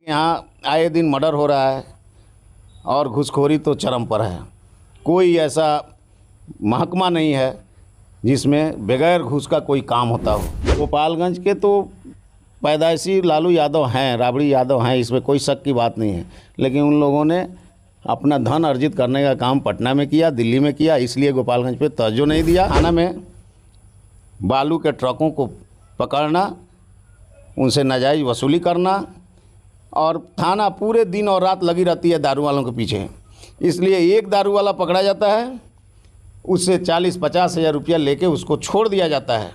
यहाँ आए दिन मर्डर हो रहा है और घूसखोरी तो चरम पर है। कोई ऐसा महकमा नहीं है जिसमें बगैर घूस का कोई काम होता हो। गोपालगंज के तो पैदाइशी लालू यादव हैं, राबड़ी यादव हैं, इसमें कोई शक की बात नहीं है। लेकिन उन लोगों ने अपना धन अर्जित करने का काम पटना में किया, दिल्ली में किया, इसलिए गोपालगंज पे तवज्जो नहीं दिया। थाना में बालू के ट्रकों को पकड़ना, उनसे नाजायज़ वसूली करना, और थाना पूरे दिन और रात लगी रहती है दारू वालों के पीछे। इसलिए एक दारू वाला पकड़ा जाता है, उससे 40-50 हज़ार रुपया लेके उसको छोड़ दिया जाता है।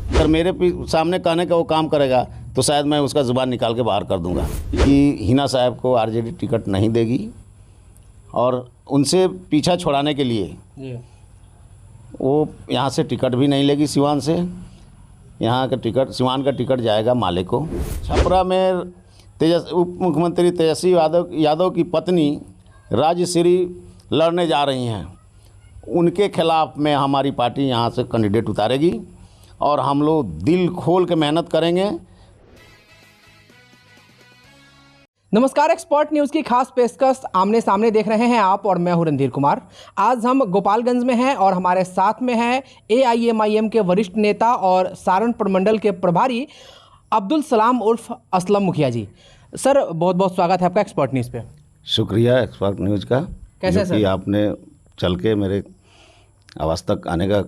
अगर मेरे सामने कहने का वो काम करेगा तो शायद मैं उसका ज़ुबान निकाल के बाहर कर दूंगा कि हिना साहब को आरजेडी टिकट नहीं देगी, और उनसे पीछा छुड़ाने के लिए वो यहाँ से टिकट भी नहीं लेगी। सिवान से यहाँ का टिकट, सिवान का टिकट जाएगा माले को। छपरा में उप मुख्यमंत्री तेजस्वी यादव की पत्नी राजश्री लड़ने जा रही हैं। उनके खिलाफ में हमारी पार्टी यहाँ से कैंडिडेट उतारेगी और हम लोग दिल खोल के मेहनत करेंगे। नमस्कार, एक्सपर्ट न्यूज़ की खास पेशकश आमने सामने देख रहे हैं आप और मैं हूं रणधीर कुमार। आज हम गोपालगंज में हैं और हमारे साथ में हैं AIMIM के वरिष्ठ नेता और सारण प्रमंडल के प्रभारी अब्दुल सलाम उर्फ असलम मुखिया जी। सर, बहुत बहुत स्वागत है आपका एक्सपर्ट न्यूज़ पे। शुक्रिया एक्सपर्ट न्यूज़ का। कैसे सर? कि आपने चल के मेरे आवाज़ तक आने का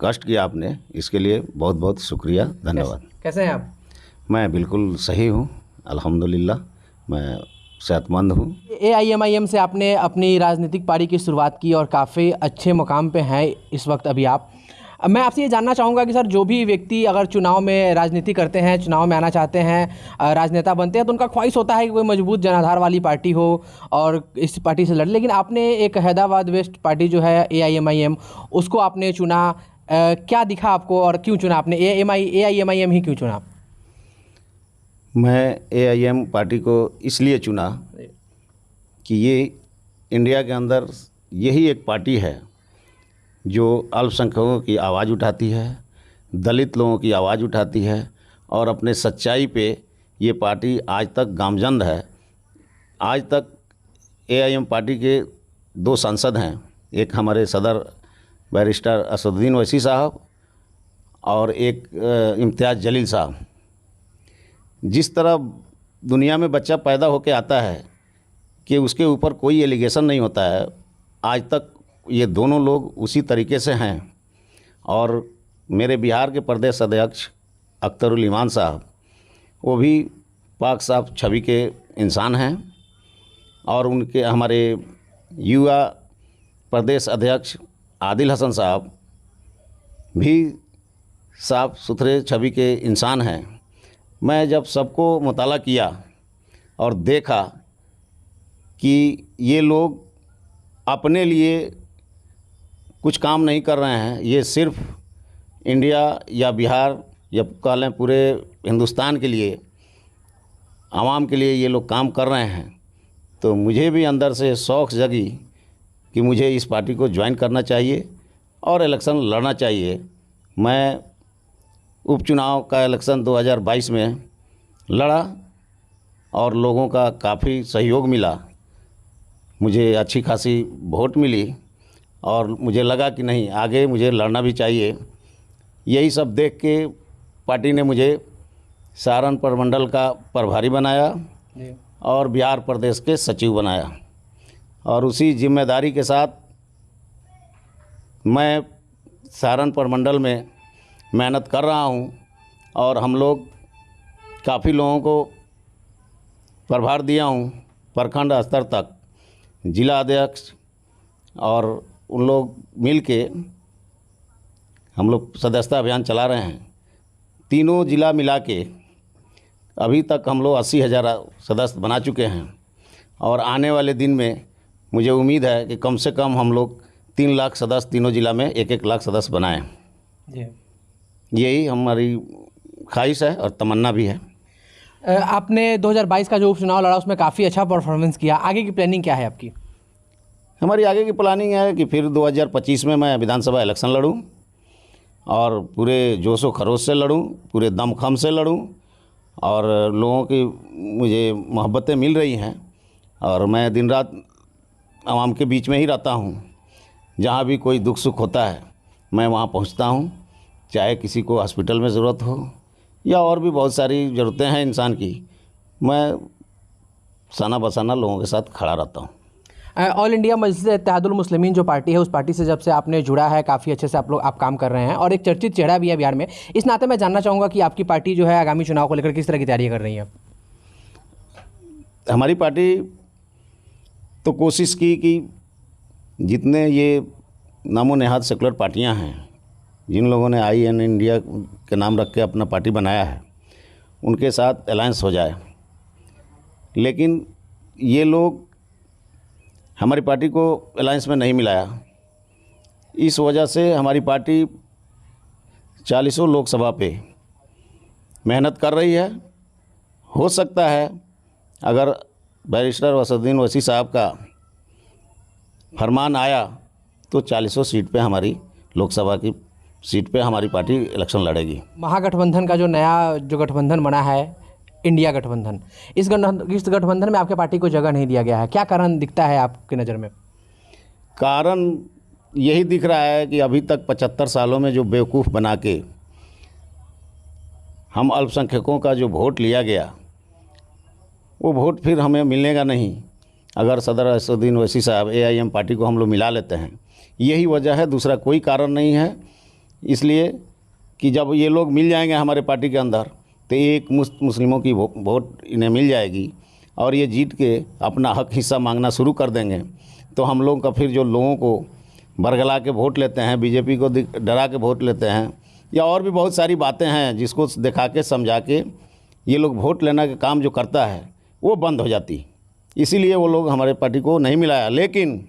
कष्ट किया आपने, इसके लिए बहुत बहुत शुक्रिया, धन्यवाद। कैसे हैं आप? मैं बिल्कुल सही हूँ, अल्हम्दुलिल्लाह, मैं सेहतमंद हूँ। AIMIM से आपने अपनी राजनीतिक पारी की शुरुआत की और काफ़ी अच्छे मुकाम पे हैं इस वक्त अभी आप। मैं आपसे ये जानना चाहूँगा कि सर, जो भी व्यक्ति अगर चुनाव में राजनीति करते हैं, चुनाव में आना चाहते हैं, राजनेता बनते हैं, तो उनका ख्वाहिश होता है कि कोई मजबूत जनाधार वाली पार्टी हो और इस पार्टी से लड़े। लेकिन आपने एक हैदराबाद वेस्ट पार्टी जो है AIMIM, उसको आपने चुना। क्या दिखा आपको और क्यों चुना आपने? AIMIM ही क्यों चुना? मैं AIM पार्टी को इसलिए चुना कि ये इंडिया के अंदर यही एक पार्टी है जो अल्पसंख्यकों की आवाज़ उठाती है, दलित लोगों की आवाज़ उठाती है, और अपने सच्चाई पे ये पार्टी आज तक गामजंद है। आज तक AIM पार्टी के 2 सांसद हैं, एक हमारे सदर बैरिस्टर असदुद्दीन ओवैसी साहब और एक इम्तियाज़ जलील साहब। जिस तरह दुनिया में बच्चा पैदा होकर आता है कि उसके ऊपर कोई एलिगेशन नहीं होता है, आज तक ये दोनों लोग उसी तरीके से हैं। और मेरे बिहार के प्रदेश अध्यक्ष अख्तरुल ईमान साहब, वो भी पाक साफ छवि के इंसान हैं, और उनके हमारे युवा प्रदेश अध्यक्ष आदिल हसन साहब भी साफ सुथरे छवि के इंसान हैं। मैं जब सबको मुताला किया और देखा कि ये लोग अपने लिए कुछ काम नहीं कर रहे हैं, ये सिर्फ इंडिया या बिहार या कह लें पूरे हिंदुस्तान के लिए, आवाम के लिए ये लोग काम कर रहे हैं, तो मुझे भी अंदर से शौक़ जगी कि मुझे इस पार्टी को ज्वाइन करना चाहिए और इलेक्शन लड़ना चाहिए। मैं उपचुनाव का इलेक्शन 2022 में लड़ा और लोगों का काफ़ी सहयोग मिला, मुझे अच्छी खासी वोट मिली, और मुझे लगा कि नहीं, आगे मुझे लड़ना भी चाहिए। यही सब देख के पार्टी ने मुझे सारण प्रमंडल का प्रभारी बनाया और बिहार प्रदेश के सचिव बनाया, और उसी जिम्मेदारी के साथ मैं सारण प्रमंडल में मेहनत कर रहा हूं, और हम लोग काफ़ी लोगों को प्रभार दिया हूं, प्रखंड स्तर तक जिला अध्यक्ष, और उन लोग मिल के हम लोग सदस्यता अभियान चला रहे हैं। तीनों जिला मिला के अभी तक हम लोग 80,000 सदस्य बना चुके हैं, और आने वाले दिन में मुझे उम्मीद है कि कम से कम हम लोग 3 लाख सदस्य तीनों जिला में 1-1 लाख सदस्य बनाएं। यही हमारी ख्वाहिश है और तमन्ना भी है। आपने 2022 का जो उपचुनाव लड़ा उसमें काफ़ी अच्छा परफॉर्मेंस किया। आगे की प्लानिंग क्या है आपकी? हमारी आगे की प्लानिंग है कि फिर 2025 में मैं विधानसभा इलेक्शन लड़ूं, और पूरे जोशो खरोश से लड़ूं, पूरे दमखम से लड़ूं, और लोगों की मुझे मोहब्बतें मिल रही हैं और मैं दिन रात आवाम के बीच में ही रहता हूँ। जहाँ भी कोई दुख सुख होता है मैं वहाँ पहुँचता हूँ, चाहे किसी को हॉस्पिटल में ज़रूरत हो या और भी बहुत सारी ज़रूरतें हैं इंसान की, मैं साना बसाना लोगों के साथ खड़ा रहता हूँ। ऑल इंडिया मजलिस इत्तेहादुल मुस्लिमीन जो पार्टी है, उस पार्टी से जब से आपने जुड़ा है काफ़ी अच्छे से आप काम कर रहे हैं और एक चर्चित चेहरा भी है बिहार में। इस नाते मैं जानना चाहूँगा कि आपकी पार्टी जो है आगामी चुनाव को लेकर किस तरह की तैयारी कर रही है? हमारी पार्टी तो कोशिश की कि जितने ये नामो नेहाद सेकुलर पार्टियां हैं, जिन लोगों ने IN इंडिया के नाम रख के अपना पार्टी बनाया है, उनके साथ अलायंस हो जाए। लेकिन ये लोग हमारी पार्टी को अलायंस में नहीं मिलाया। इस वजह से हमारी पार्टी 40 लोकसभा पे मेहनत कर रही है। हो सकता है अगर बैरिस्टर असदुद्दीन ओवैसी साहब का फरमान आया तो 40 सीट पे हमारी लोकसभा की सीट पे हमारी पार्टी इलेक्शन लड़ेगी। महागठबंधन का जो नया जो गठबंधन बना है, इंडिया गठबंधन, इस गठबंधन में आपके पार्टी को जगह नहीं दिया गया है, क्या कारण दिखता है आपकी नज़र में? कारण यही दिख रहा है कि अभी तक 75 सालों में जो बेवकूफ़ बना के हम अल्पसंख्यकों का जो वोट लिया गया, वो वोट फिर हमें मिलेगा नहीं अगर सदर असदुद्दीन ओवैसी साहब AIM पार्टी को हम लोग मिला लेते हैं। यही वजह है, दूसरा कोई कारण नहीं है। इसलिए कि जब ये लोग मिल जाएंगे हमारे पार्टी के अंदर तो एक मुस्लिमों की वोट इन्हें मिल जाएगी और ये जीत के अपना हक हिस्सा मांगना शुरू कर देंगे। तो हम लोग का फिर जो लोगों को बरगला के वोट लेते हैं, बीजेपी को डरा के वोट लेते हैं या और भी बहुत सारी बातें हैं जिसको दिखा के समझा के ये लोग वोट लेना का काम जो करता है वो बंद हो जाती। इसीलिए वो लोग हमारे पार्टी को नहीं मिलाया। लेकिन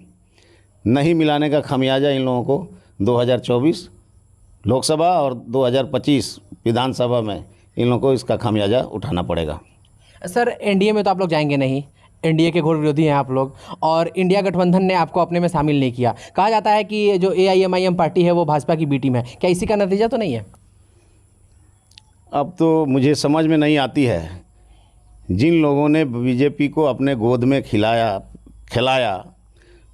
नहीं मिलाने का खमियाजा इन लोगों को 2024 लोकसभा और 2025 विधानसभा में इन लोगों को इसका खमियाजा उठाना पड़ेगा। सर, एनडीए में तो आप लोग जाएंगे नहीं, एनडीए के घोर विरोधी हैं आप लोग, और इंडिया गठबंधन ने आपको अपने में शामिल नहीं किया। कहा जाता है कि जो AIMIM पार्टी है वो भाजपा की B टीम है, क्या इसी का नतीजा तो नहीं है? अब तो मुझे समझ में नहीं आती है, जिन लोगों ने बीजेपी को अपने गोद में खिलाया,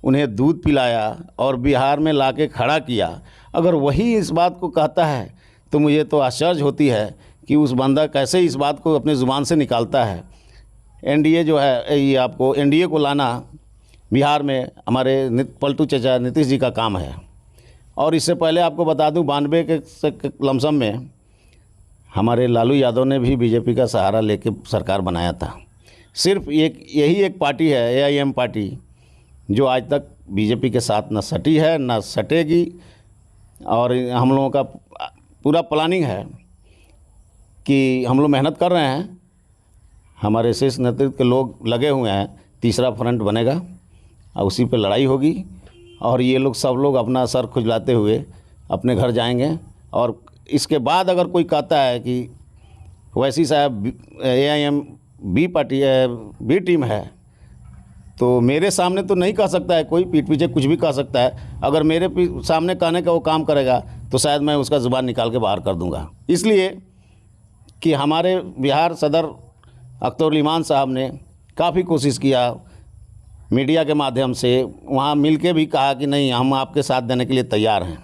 उन्हें दूध पिलाया और बिहार में लाके खड़ा किया, अगर वही इस बात को कहता है तो मुझे तो आश्चर्य होती है कि उस बंदा कैसे इस बात को अपने ज़ुबान से निकालता है। एनडीए जो है, ये आपको एनडीए को लाना बिहार में हमारे पलटू चचा नीतीश जी का काम है। और इससे पहले आपको बता दूं 92 के लमसम में हमारे लालू यादव ने भी बीजेपी का सहारा लेके सरकार बनाया था। सिर्फ यही एक पार्टी है, AIM पार्टी, जो आज तक बीजेपी के साथ न सटी है न सटेगी। और हम लोगों का पूरा प्लानिंग है कि हम लोग मेहनत कर रहे हैं, हमारे शीर्ष नेतृत्व के लोग लगे हुए हैं, तीसरा फ्रंट बनेगा और उसी पे लड़ाई होगी। और ये लोग सब लोग अपना सर खुजलाते हुए अपने घर जाएंगे। और इसके बाद अगर कोई कहता है कि ओवैसी साहब AIM B टीम है, तो मेरे सामने तो नहीं कह सकता है कोई, पीठ पीछे कुछ भी कह सकता है। अगर मेरे सामने कहने का वो काम करेगा तो शायद मैं उसका ज़ुबान निकाल के बाहर कर दूंगा। इसलिए कि हमारे बिहार सदर अख्तर ईमान साहब ने काफ़ी कोशिश किया, मीडिया के माध्यम से वहाँ मिल के भी कहा कि नहीं, हम आपके साथ देने के लिए तैयार हैं।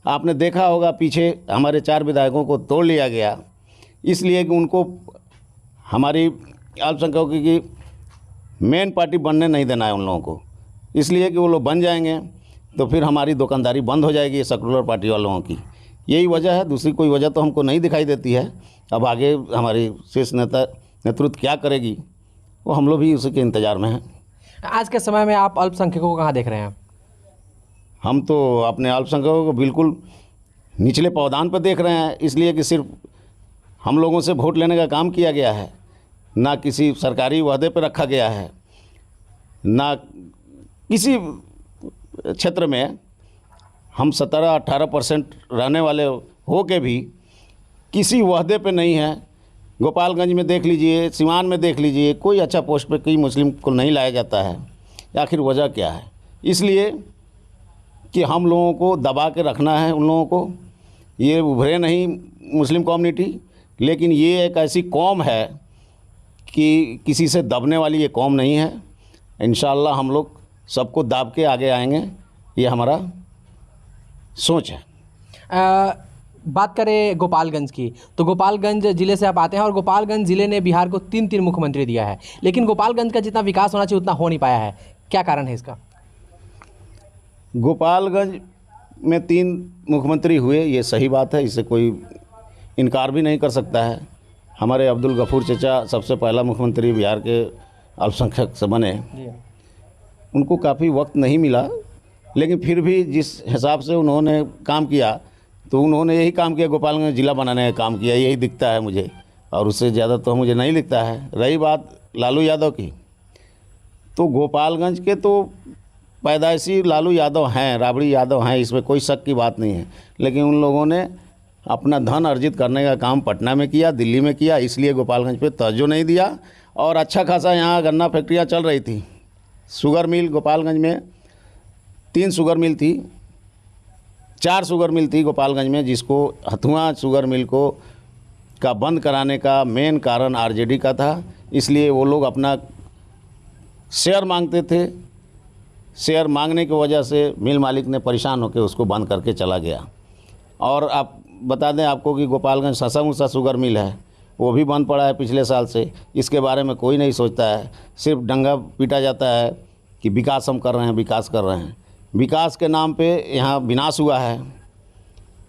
आपने देखा होगा पीछे हमारे 4 विधायकों को तोड़ लिया गया, इसलिए कि उनको हमारी अल्पसंख्यकों की मेन पार्टी बनने नहीं देना है उन लोगों को। इसलिए कि वो लोग बन जाएंगे तो फिर हमारी दुकानदारी बंद हो जाएगी सेकुलर पार्टी वालों की। यही वजह है, दूसरी कोई वजह तो हमको नहीं दिखाई देती है। अब आगे हमारी शीर्ष नेतृत्व क्या करेगी वो हम लोग भी उसी के इंतज़ार में हैं। आज के समय में आप अल्पसंख्यकों को कहाँ देख रहे हैं? हम तो अपने अल्पसंख्यकों को बिल्कुल निचले पावदान पर देख रहे हैं, इसलिए कि सिर्फ हम लोगों से वोट लेने का काम किया गया है, ना किसी सरकारी वादे पर रखा गया है, ना किसी क्षेत्र में हम 17-18% रहने वाले हो के भी किसी वादे पे नहीं है। गोपालगंज में देख लीजिए, सिवान में देख लीजिए, कोई अच्छा पोस्ट पे कोई मुस्लिम को नहीं लाया जाता है। आखिर वजह क्या है? इसलिए कि हम लोगों को दबा के रखना है उन लोगों को। ये उभरे नहीं मुस्लिम कम्युनिटी, लेकिन ये एक ऐसी कौम है कि किसी से दबने वाली ये कौम नहीं है। इंशाअल्लाह हम लोग सबको दाब के आगे आएंगे, ये हमारा सोच है। बात करें गोपालगंज की, तो गोपालगंज ज़िले से आप आते हैं और गोपालगंज ज़िले ने बिहार को 3 मुख्यमंत्री दिया है, लेकिन गोपालगंज का जितना विकास होना चाहिए उतना हो नहीं पाया है। क्या कारण है इसका? गोपालगंज में 3 मुख्यमंत्री हुए, ये सही बात है, इसे कोई इनकार भी नहीं कर सकता है। हमारे अब्दुल गफूर चचा सबसे पहला मुख्यमंत्री बिहार के अल्पसंख्यक से बने। उनको काफ़ी वक्त नहीं मिला, लेकिन फिर भी जिस हिसाब से उन्होंने काम किया, तो उन्होंने यही काम किया, गोपालगंज ज़िला बनाने का काम किया, यही दिखता है मुझे, और उससे ज़्यादा तो मुझे नहीं दिखता है। रही बात लालू यादव की, तो गोपालगंज के तो पैदाइशी लालू यादव हैं, राबड़ी यादव हैं, इसमें कोई शक की बात नहीं है। लेकिन उन लोगों ने अपना धन अर्जित करने का काम पटना में किया, दिल्ली में किया, इसलिए गोपालगंज पे तवज्जो नहीं दिया। और अच्छा खासा यहाँ गन्ना फैक्ट्रियाँ चल रही थी। शुगर मिल गोपालगंज में 3 शुगर मिल थी, 4 शुगर मिल थी गोपालगंज में, जिसको हथुआ शुगर मिल को का बंद कराने का मेन कारण आरजेडी का था। इसलिए वो लोग अपना शेयर मांगते थे। शेयर मांगने की वजह से मिल मालिक ने परेशान होकर उसको बंद करके चला गया। और आप बता दें आपको कि गोपालगंज ससामुसा शुगर मिल है, वो भी बंद पड़ा है पिछले साल से। इसके बारे में कोई नहीं सोचता है, सिर्फ डंगा पीटा जाता है कि विकास हम कर रहे हैं, विकास कर रहे हैं। विकास के नाम पे यहाँ विनाश हुआ है।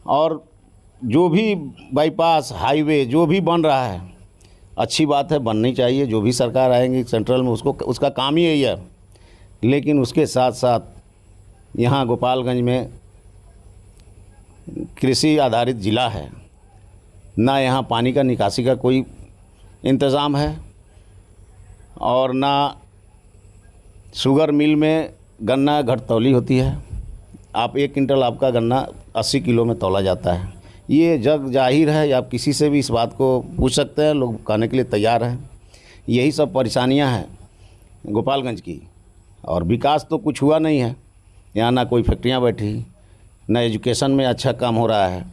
और जो भी बाईपास, हाईवे जो भी बन रहा है, अच्छी बात है, बननी चाहिए। जो भी सरकार आएंगी सेंट्रल में, उसका काम ही यही है। लेकिन उसके साथ साथ यहाँ गोपालगंज में कृषि आधारित ज़िला है, ना यहाँ पानी का निकासी का कोई इंतज़ाम है, और ना शुगर मिल में गन्ना घटतौली होती है। आप 1 क्विंटल आपका गन्ना 80 किलो में तौला जाता है। ये जग जाहिर है, आप किसी से भी इस बात को पूछ सकते हैं, लोग कहने के लिए तैयार हैं। यही सब परेशानियां हैं गोपालगंज की। और विकास तो कुछ हुआ नहीं है यहाँ, ना कोई फैक्ट्रियाँ बैठी, ना एजुकेशन में अच्छा काम हो रहा है,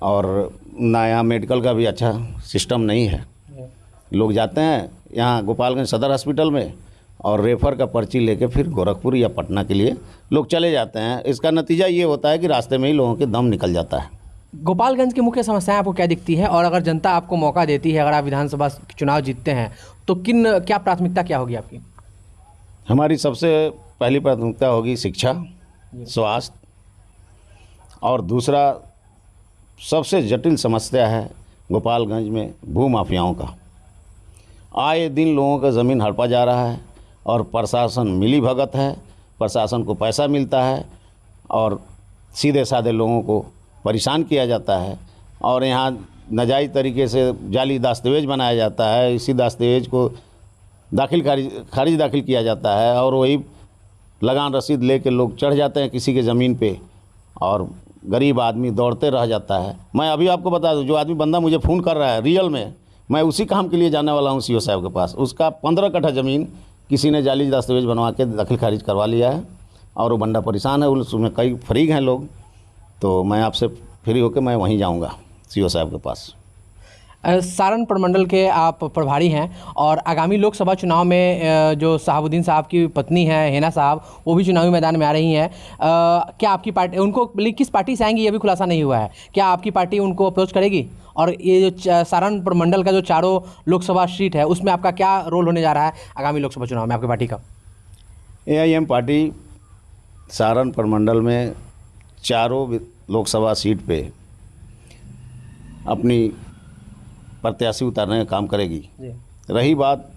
और ना यहाँ मेडिकल का भी अच्छा सिस्टम नहीं है। लोग जाते हैं यहाँ गोपालगंज सदर हॉस्पिटल में और रेफ़र का पर्ची लेके फिर गोरखपुर या पटना के लिए लोग चले जाते हैं। इसका नतीजा ये होता है कि रास्ते में ही लोगों के दम निकल जाता है। गोपालगंज की मुख्य समस्याएं आपको क्या दिखती है, और अगर जनता आपको मौका देती है, अगर आप विधानसभा चुनाव जीतते हैं, तो क्या प्राथमिकता क्या होगी आपकी? हमारी सबसे पहली प्राथमिकता होगी शिक्षा, स्वास्थ्य, और दूसरा सबसे जटिल समस्या है गोपालगंज में भू माफियाओं का। आए दिन लोगों का ज़मीन हड़पा जा रहा है, और प्रशासन मिली भगत है। प्रशासन को पैसा मिलता है और सीधे साधे लोगों को परेशान किया जाता है, और यहाँ नाजायज़ तरीके से जाली दस्तावेज बनाया जाता है। इसी दस्तावेज को खारिज दाखिल किया जाता है, और वही लगान रसीद लेके लोग चढ़ जाते हैं किसी के ज़मीन पे, और गरीब आदमी दौड़ते रह जाता है। मैं अभी आपको बता दूं, जो आदमी बंदा मुझे फ़ोन कर रहा है रियल में, मैं उसी काम के लिए जाने वाला हूं सीओ साहब के पास। उसका 15 कट्ठा ज़मीन किसी ने जाली दस्तावेज बनवा के दाखिल खारिज करवा लिया है, और वो बंदा परेशान है। उसमें कई फरीक हैं लोग। तो मैं आपसे फ्री होकर मैं वहीं जाऊँगा सीओ साहब के पास। सारण प्रमंडल के आप प्रभारी हैं, और आगामी लोकसभा चुनाव में जो शहाबुद्दीन साहब की पत्नी है हेना साहब, वो भी चुनावी मैदान में आ रही हैं। क्या आपकी पार्टी उनको किस पार्टी से आएंगी ये भी खुलासा नहीं हुआ है। क्या आपकी पार्टी उनको अप्रोच करेगी? और ये जो सारण प्रमंडल का जो चारों लोकसभा सीट है, उसमें आपका क्या रोल होने जा रहा है आगामी लोकसभा चुनाव में आपकी पार्टी का? AIM पार्टी सारण प्रमंडल में चारों लोकसभा सीट पे अपनी प्रत्याशी उतारने का काम करेगी। रही बात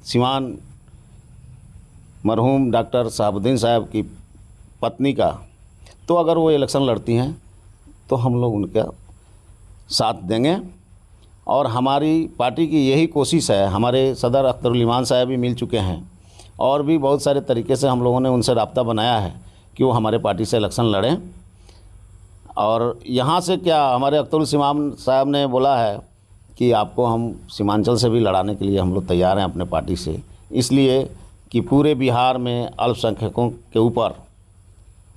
सिवान मरहूम डॉक्टर शहाबुद्दीन साहब की पत्नी का, तो अगर वो इलेक्शन लड़ती हैं तो हम लोग उनका साथ देंगे। और हमारी पार्टी की यही कोशिश है। हमारे सदर अख्तरुल ईमान साहब भी मिल चुके हैं, और भी बहुत सारे तरीके से हम लोगों ने उनसे राब्ता बनाया है कि वो हमारे पार्टी से इलेक्शन लड़ें। और यहाँ से क्या हमारे अख्तरुल ईमान साहब ने बोला है कि आपको हम सीमांचल से भी लड़ाने के लिए हम लोग तैयार हैं अपने पार्टी से, इसलिए कि पूरे बिहार में अल्पसंख्यकों के ऊपर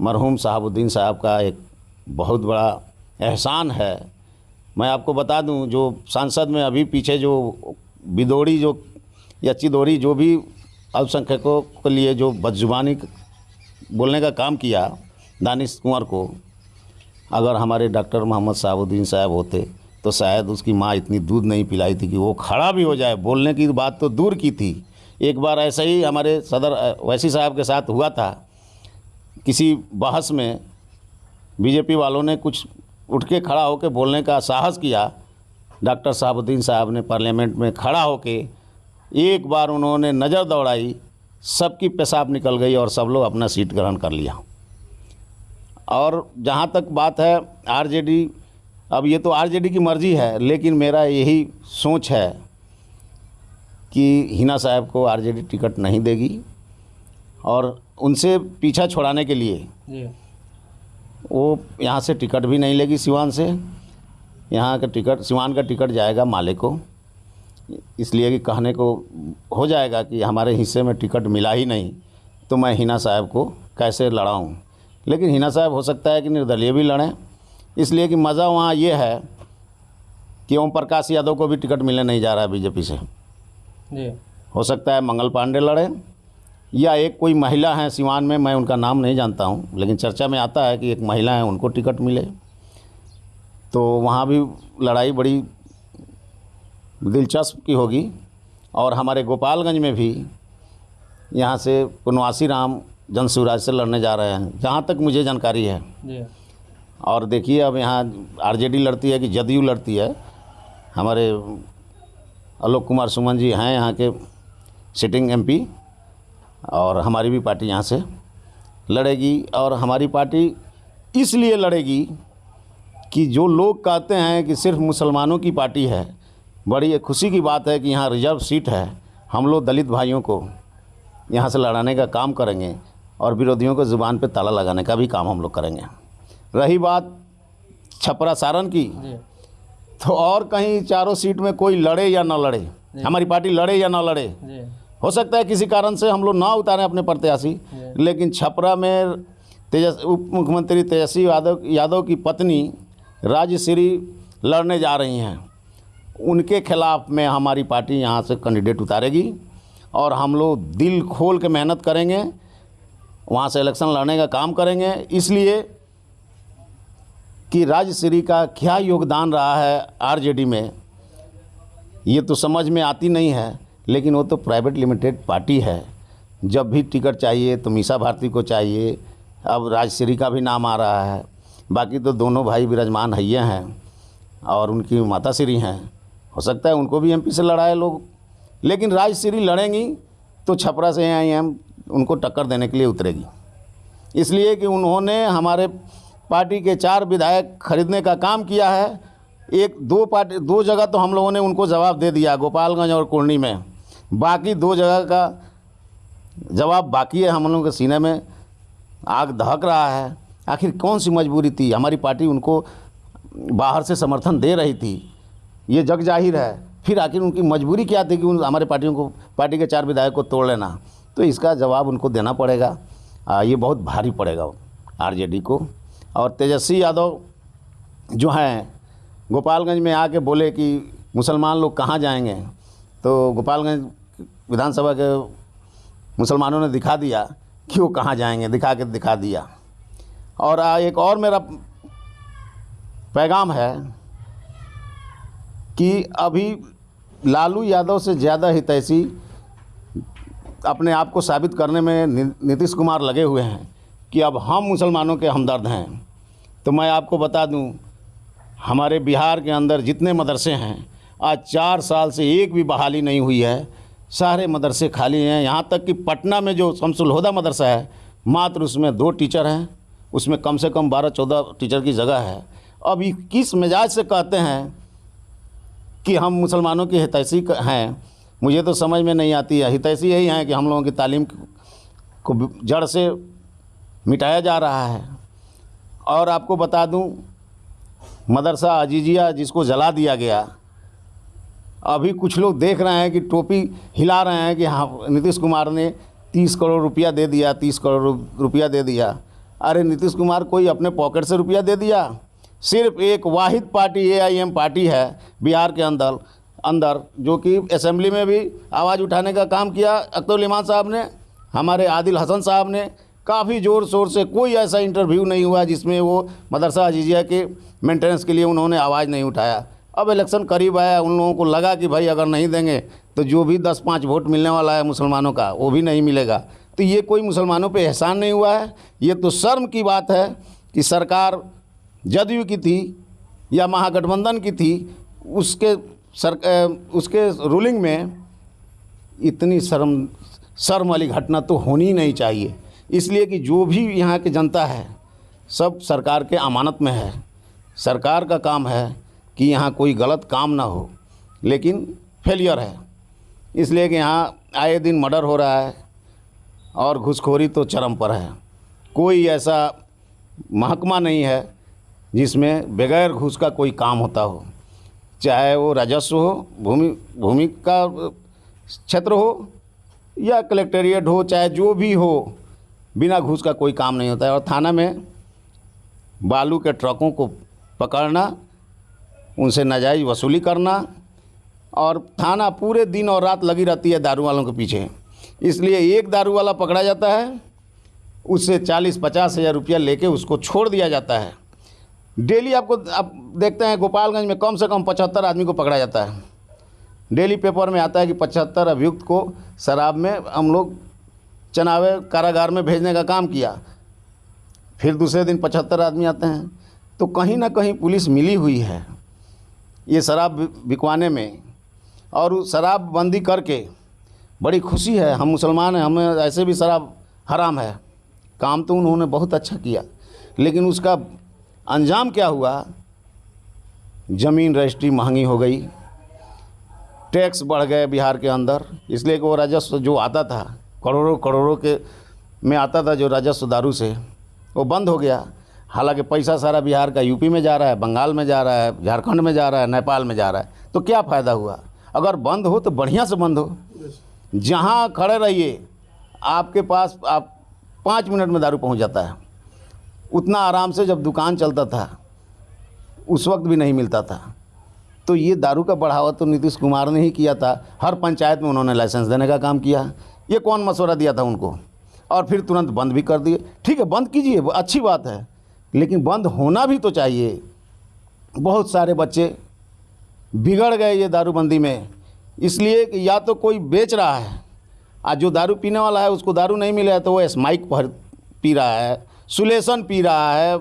मरहूम शहाबुद्दीन साहब का एक बहुत बड़ा एहसान है मैं आपको बता दूं, जो सांसद में अभी पीछे जो बिदोड़ी जो या चिदोरी जो भी अल्पसंख्यकों के लिए जो बदजुबानी बोलने का काम किया दानिश कुंवर को, अगर हमारे डॉक्टर मोहम्मद शहाबुद्दीन साहब होते तो शायद उसकी माँ इतनी दूध नहीं पिलाई थी कि वो खड़ा भी हो जाए। बोलने की बात तो दूर की थी। एक बार ऐसा ही हमारे सदर वैसी साहब के साथ हुआ था, किसी बहस में बीजेपी वालों ने कुछ उठ के खड़ा होकर बोलने का साहस किया। डॉक्टर शहाबुद्दीन साहब ने पार्लियामेंट में खड़ा होके एक बार उन्होंने नज़र दौड़ाई, सबकी पेशाब निकल गई और सब लोग अपना सीट ग्रहण कर लिया। और जहाँ तक बात है आरजेडी, अब ये तो आरजेडी की मर्ज़ी है, लेकिन मेरा यही सोच है कि हिना साहब को आरजेडी टिकट नहीं देगी और उनसे पीछा छुड़ाने के लिए वो यहाँ से टिकट भी नहीं लेगी। सिवान से यहाँ का टिकट, सिवान का टिकट जाएगा माले को, इसलिए कि कहने को हो जाएगा कि हमारे हिस्से में टिकट मिला ही नहीं तो मैं हिना साहब को कैसे लड़ाऊँ। लेकिन हिना साहब हो सकता है कि निर्दलीय भी लड़ें, इसलिए कि मज़ा वहाँ ये है कि ओम प्रकाश यादव को भी टिकट मिलने नहीं जा रहा है बीजेपी से। जी। हो सकता है मंगल पांडे लड़ें या एक कोई महिला है सिवान में, मैं उनका नाम नहीं जानता हूँ, लेकिन चर्चा में आता है कि एक महिला है, उनको टिकट मिले तो वहाँ भी लड़ाई बड़ी दिलचस्प की होगी। और हमारे गोपालगंज में भी यहाँ से पुनवासी राम जन शिवराज से लड़ने जा रहे हैं, जहाँ तक मुझे जानकारी है। जी। और देखिए अब यहाँ आरजेडी लड़ती है कि जदयू लड़ती है। हमारे आलोक कुमार सुमन जी हैं यहाँ के सिटिंग एमपी, और हमारी भी पार्टी यहाँ से लड़ेगी। और हमारी पार्टी इसलिए लड़ेगी कि जो लोग कहते हैं कि सिर्फ मुसलमानों की पार्टी है, बड़ी खुशी की बात है कि यहाँ रिजर्व सीट है। हम लोग दलित भाइयों को यहाँ से लड़ाने का काम करेंगे और विरोधियों को ज़ुबान पे ताला लगाने का भी काम हम लोग करेंगे। रही बात छपरा सारण की, तो और कहीं चारों सीट में कोई लड़े या ना लड़े, हमारी पार्टी लड़े या ना लड़े, हो सकता है किसी कारण से हम लोग ना उतारें अपने प्रत्याशी, लेकिन छपरा में उप मुख्यमंत्री तेजस्वी यादव की पत्नी राजश्री लड़ने जा रही हैं। उनके खिलाफ में हमारी पार्टी यहाँ से कैंडिडेट उतारेगी और हम लोग दिल खोल के मेहनत करेंगे, वहाँ से इलेक्शन लड़ने का काम करेंगे। इसलिए कि राजश्री का क्या योगदान रहा है आरजेडी में ये तो समझ में आती नहीं है, लेकिन वो तो प्राइवेट लिमिटेड पार्टी है। जब भी टिकट चाहिए तो मीसा भारती को चाहिए, अब राजश्री का भी नाम आ रहा है। बाकी तो दोनों भाई विराजमान हैये हैं और उनकी माताश्री हैं, हो सकता है उनको भी एमपी से लड़ाए लोग, लेकिन राजश्री लड़ेंगी तो छपरा से एआईएम उनको टक्कर देने के लिए उतरेगी। इसलिए कि उन्होंने हमारे पार्टी के 4 विधायक खरीदने का काम किया है। दो जगह तो हम लोगों ने उनको जवाब दे दिया, गोपालगंज और कुर्नी में, बाकी 2 जगह का जवाब बाकी है। हम लोगों के सीने में आग दहक रहा है। आखिर कौन सी मजबूरी थी? हमारी पार्टी उनको बाहर से समर्थन दे रही थी, ये जग जाहिर है। फिर आखिर उनकी मजबूरी क्या थी कि हमारे पार्टी के 4 विधायक को तोड़ लेना? तो इसका जवाब उनको देना पड़ेगा। ये बहुत भारी पड़ेगा आरजेडी को। और तेजस्वी यादव जो हैं गोपालगंज में आके बोले कि मुसलमान लोग कहाँ जाएंगे, तो गोपालगंज विधानसभा के मुसलमानों ने दिखा दिया कि वो कहाँ जाएंगे, दिखा दिया। और एक और मेरा पैगाम है कि अभी लालू यादव से ज़्यादा हितैषी अपने आप को साबित करने में नीतीश कुमार लगे हुए हैं कि अब हम मुसलमानों के हमदर्द हैं। तो मैं आपको बता दूं, हमारे बिहार के अंदर जितने मदरसे हैं, आज 4 साल से एक भी बहाली नहीं हुई है। सारे मदरसे खाली हैं। यहाँ तक कि पटना में जो शमसुल हुदा मदरसा है, मात्र उसमें 2 टीचर हैं, उसमें कम से कम 12-14 टीचर की जगह है। अब ये किस मिजाज से कहते हैं कि हम मुसलमानों की हितैषी हैं, मुझे तो समझ में नहीं आती है। हितैषी यही है कि हम लोगों की तालीम को जड़ से मिटाया जा रहा है। और आपको बता दूं, मदरसा अजीजिया जिसको जला दिया गया, अभी कुछ लोग देख रहे हैं कि टोपी हिला रहे हैं कि हाँ नीतीश कुमार ने 30 करोड़ रुपया दे दिया, 30 करोड़ रुपया दे दिया। अरे नीतीश कुमार कोई अपने पॉकेट से रुपया दे दिया? सिर्फ एक वाहिद पार्टी AIM पार्टी है बिहार के अंदर जो कि असेंबली में भी आवाज़ उठाने का काम किया अख्तर इमाम साहब ने, हमारे आदिल हसन साहब ने काफ़ी ज़ोर शोर से। कोई ऐसा इंटरव्यू नहीं हुआ जिसमें वो मदरसा अजीज़िया के मेंटेनेंस के लिए उन्होंने आवाज़ नहीं उठाया। अब इलेक्शन करीब आया, उन लोगों को लगा कि भाई अगर नहीं देंगे तो जो भी 10-5 वोट मिलने वाला है मुसलमानों का वो भी नहीं मिलेगा। तो ये कोई मुसलमानों पे एहसान नहीं हुआ है। ये तो शर्म की बात है कि सरकार जदयू की थी या महागठबंधन की थी, उसके रूलिंग में इतनी शर्म वाली घटना तो होनी ही नहीं चाहिए। इसलिए कि जो भी यहाँ की जनता है सब सरकार के अमानत में है। सरकार का काम है कि यहाँ कोई गलत काम ना हो, लेकिन फेलियर है। इसलिए कि यहाँ आए दिन मर्डर हो रहा है और घूसखोरी तो चरम पर है। कोई ऐसा महकमा नहीं है जिसमें बगैर घूस का कोई काम होता हो, चाहे वो राजस्व हो, भूमि का क्षेत्र हो या कलेक्टेरिएट हो, चाहे जो भी हो, बिना घूस का कोई काम नहीं होता है। और थाना में बालू के ट्रकों को पकड़ना, उनसे नाजायज़ वसूली करना, और थाना पूरे दिन और रात लगी रहती है दारू वालों के पीछे। इसलिए एक दारू वाला पकड़ा जाता है, उससे 40-50 हज़ार रुपया लेके उसको छोड़ दिया जाता है। डेली आप देखते हैं गोपालगंज में कम से कम 75 आदमी को पकड़ा जाता है। डेली पेपर में आता है कि 75 अभियुक्त को शराब में हम लोग चनावे कारागार में भेजने का काम किया। फिर दूसरे दिन 75 आदमी आते हैं। तो कहीं ना कहीं पुलिस मिली हुई है ये शराब बिकवाने में, और उस शराब बंदी करके बड़ी खुशी है। हम मुसलमान हैं, हमें ऐसे भी शराब हराम है। काम तो उन्होंने बहुत अच्छा किया, लेकिन उसका अंजाम क्या हुआ? ज़मीन रजिस्ट्री महंगी हो गई, टैक्स बढ़ गए बिहार के अंदर। इसलिए कि वो राजस्व जो आता था करोड़ों के में आता था जो राजस्व दारू से, वो बंद हो गया। हालांकि पैसा सारा बिहार का यूपी में जा रहा है, बंगाल में जा रहा है, झारखंड में जा रहा है, नेपाल में जा रहा है। तो क्या फ़ायदा हुआ? अगर बंद हो तो बढ़िया से बंद हो। जहाँ खड़े रहिए आपके पास आप 5 मिनट में दारू पहुंच जाता है। उतना आराम से जब दुकान चलता था उस वक्त भी नहीं मिलता था। तो ये दारू का बढ़ावा तो नीतीश कुमार ने ही किया था। हर पंचायत में उन्होंने लाइसेंस देने का काम किया। ये कौन मशवरा दिया था उनको? और फिर तुरंत बंद भी कर दिए। ठीक है, बंद कीजिए, अच्छी बात है, लेकिन बंद होना भी तो चाहिए। बहुत सारे बच्चे बिगड़ गए ये दारूबंदी में, इसलिए कि या तो कोई बेच रहा है, आज जो दारू पीने वाला है उसको दारू नहीं मिला है तो वो स्माइक पी रहा है, सुलेसन पी रहा है,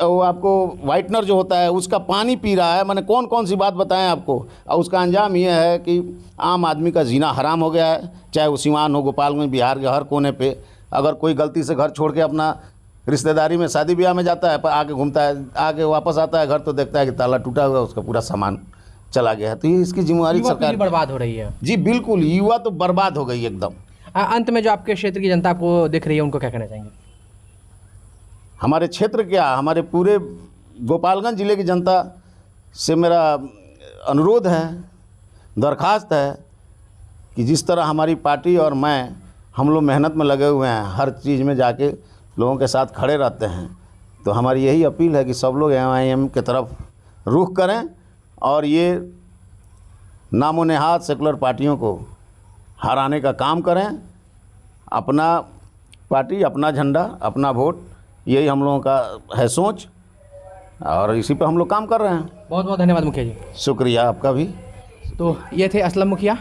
वो आपको वाइटनर जो होता है उसका पानी पी रहा है। मैंने कौन कौन सी बात बताएं आपको। और उसका अंजाम ये है कि आम आदमी का जीना हराम हो गया है। चाहे वो सिवान हो, गोपालगंज, बिहार के हर कोने पे अगर कोई गलती से घर छोड़ के अपना रिश्तेदारी में शादी ब्याह में जाता है, पर आके घूमता है, आके वापस आता है घर तो देखता है कि ताला टूटा हुआ, उसका पूरा सामान चला गया है। तो ये इसकी जिम्मेवारी सरकार बर्बाद हो रही है। जी बिल्कुल, युवा तो बर्बाद हो गई एकदम। अंत में जो आपके क्षेत्र की जनता को दिख रही है उनको क्या कहना चाहेंगे? हमारे क्षेत्र क्या, हमारे पूरे गोपालगंज ज़िले की जनता से मेरा अनुरोध है, दरख्वास्त है कि जिस तरह हमारी पार्टी और हम लोग मेहनत में लगे हुए हैं, हर चीज़ में जाके लोगों के साथ खड़े रहते हैं, तो हमारी यही अपील है कि सब लोग AIM की तरफ रुख करें और ये नामो नेहाद सेकुलर पार्टियों को हराने का काम करें। अपना पार्टी, अपना झंडा, अपना वोट, यही हम लोगों का है सोच, और इसी पे हम लोग काम कर रहे हैं। बहुत बहुत धन्यवाद मुखिया जी। शुक्रिया आपका भी। तो ये थे असलम मुखिया।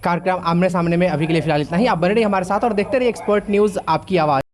कार्यक्रम आमने सामने में अभी के लिए फ़िलहाल इतना ही। आप बने रहिए हमारे साथ और देखते रहिए एक्सपर्ट न्यूज़, आपकी आवाज़।